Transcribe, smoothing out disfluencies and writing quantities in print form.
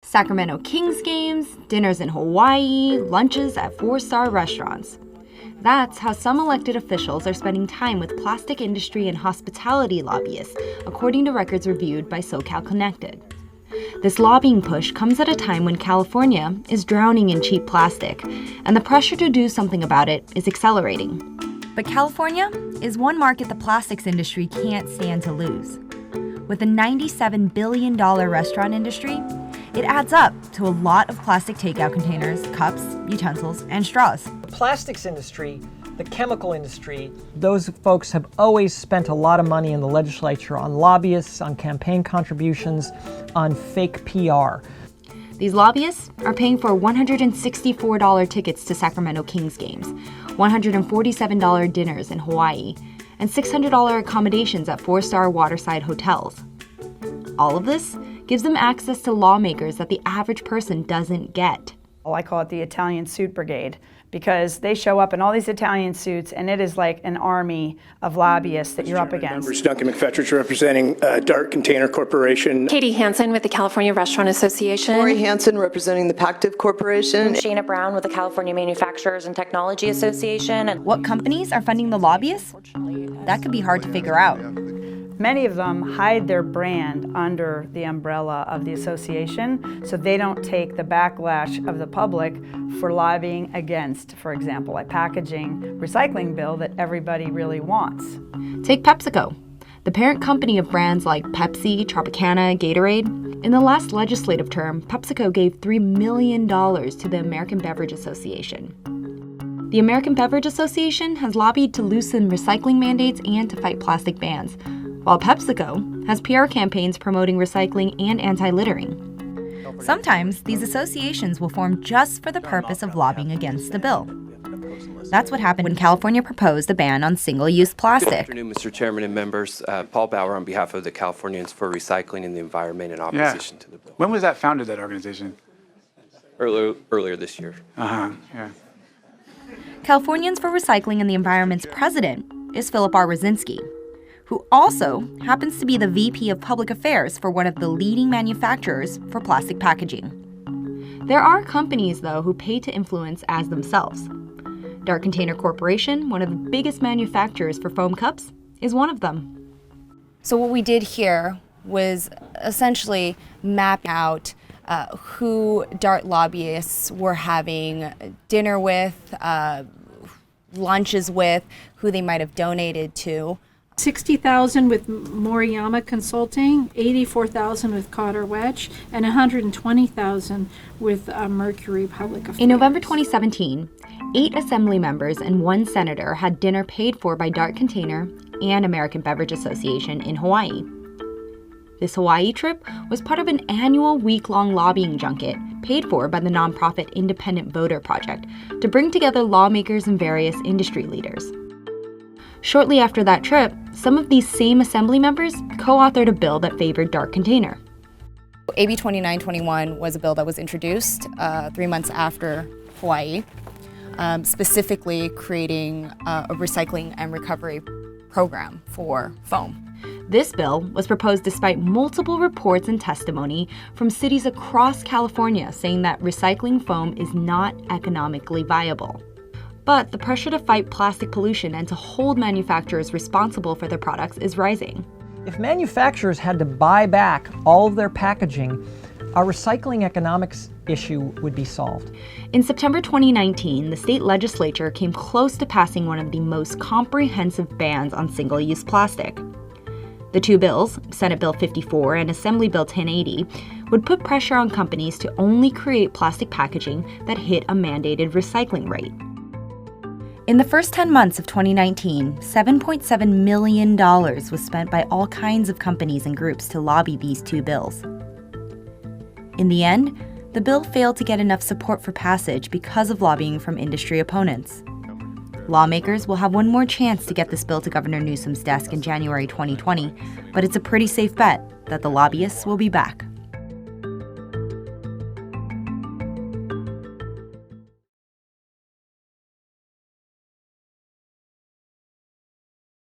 Sacramento Kings games, dinners in Hawaii, lunches at 4-star restaurants. That's how some elected officials are spending time with plastic industry and hospitality lobbyists, according to records reviewed by SoCal Connected. This lobbying push comes at a time when California is drowning in cheap plastic, and the pressure to do something about it is accelerating. But California is one market the plastics industry can't stand to lose. With a $97 billion restaurant industry, it adds up to a lot of plastic takeout containers, cups, utensils, and straws. The plastics industry, the chemical industry, those folks have always spent a lot of money in the legislature on lobbyists, on campaign contributions, on fake PR. These lobbyists are paying for $164 tickets to Sacramento Kings games, $147 dinners in Hawaii, and $600 accommodations at 4-star waterside hotels. All of this gives them access to lawmakers that the average person doesn't get. I call it the Italian suit brigade, because they show up in all these Italian suits, and it is like an army of lobbyists that you're up against. Members Duncan McFetrich representing Dart Container Corporation. Katie Hansen with the California Restaurant Association. Lori Hansen representing the Pactiv Corporation. Shana Brown with the California Manufacturers and Technology Association. And what companies are funding the lobbyists? That could be hard to figure out. Many of them hide their brand under the umbrella of the association, so they don't take the backlash of the public for lobbying against, for example, a packaging recycling bill that everybody really wants. Take PepsiCo, the parent company of brands like Pepsi, Tropicana, Gatorade. In the last legislative term, PepsiCo gave $3 million to the American Beverage Association. The American Beverage Association has lobbied to loosen recycling mandates and to fight plastic bans, while PepsiCo has PR campaigns promoting recycling and anti-littering. Sometimes these associations will form just for the purpose of lobbying against the bill. That's what happened when California proposed a ban on single-use plastic. Good afternoon, Mr. Chairman and members. Paul Bauer on behalf of the Californians for Recycling and the Environment in opposition to the bill. When was that founded, that organization? Earlier this year. Yeah. Californians for Recycling and the Environment's president is Philip R. Rosinski, who also happens to be the VP of Public Affairs for one of the leading manufacturers for plastic packaging. There are companies, though, who pay to influence as themselves. Dart Container Corporation, one of the biggest manufacturers for foam cups, is one of them. So what we did here was essentially map out who Dart lobbyists were having dinner with, lunches with, who they might have donated to. $60,000 with Moriyama Consulting, $84,000 with Cotter Wedge, and $120,000 with Mercury Public Affairs. In November 2017, 8 assembly members and 1 senator had dinner paid for by Dart Container and American Beverage Association in Hawaii. This Hawaii trip was part of an annual week-long lobbying junket paid for by the nonprofit Independent Voter Project to bring together lawmakers and various industry leaders. Shortly after that trip, some of these same assembly members co-authored a bill that favored Dart Container. AB 2921 was a bill that was introduced 3 months after Hawaii, specifically creating a recycling and recovery program for foam. This bill was proposed despite multiple reports and testimony from cities across California saying that recycling foam is not economically viable. But the pressure to fight plastic pollution and to hold manufacturers responsible for their products is rising. If manufacturers had to buy back all of their packaging, our recycling economics issue would be solved. In September 2019, the state legislature came close to passing one of the most comprehensive bans on single-use plastic. The 2 bills, Senate Bill 54 and Assembly Bill 1080, would put pressure on companies to only create plastic packaging that hit a mandated recycling rate. In the first 10 months of 2019, $7.7 million was spent by all kinds of companies and groups to lobby these 2 bills. In the end, the bill failed to get enough support for passage because of lobbying from industry opponents. Lawmakers will have one more chance to get this bill to Governor Newsom's desk in January 2020, but it's a pretty safe bet that the lobbyists will be back.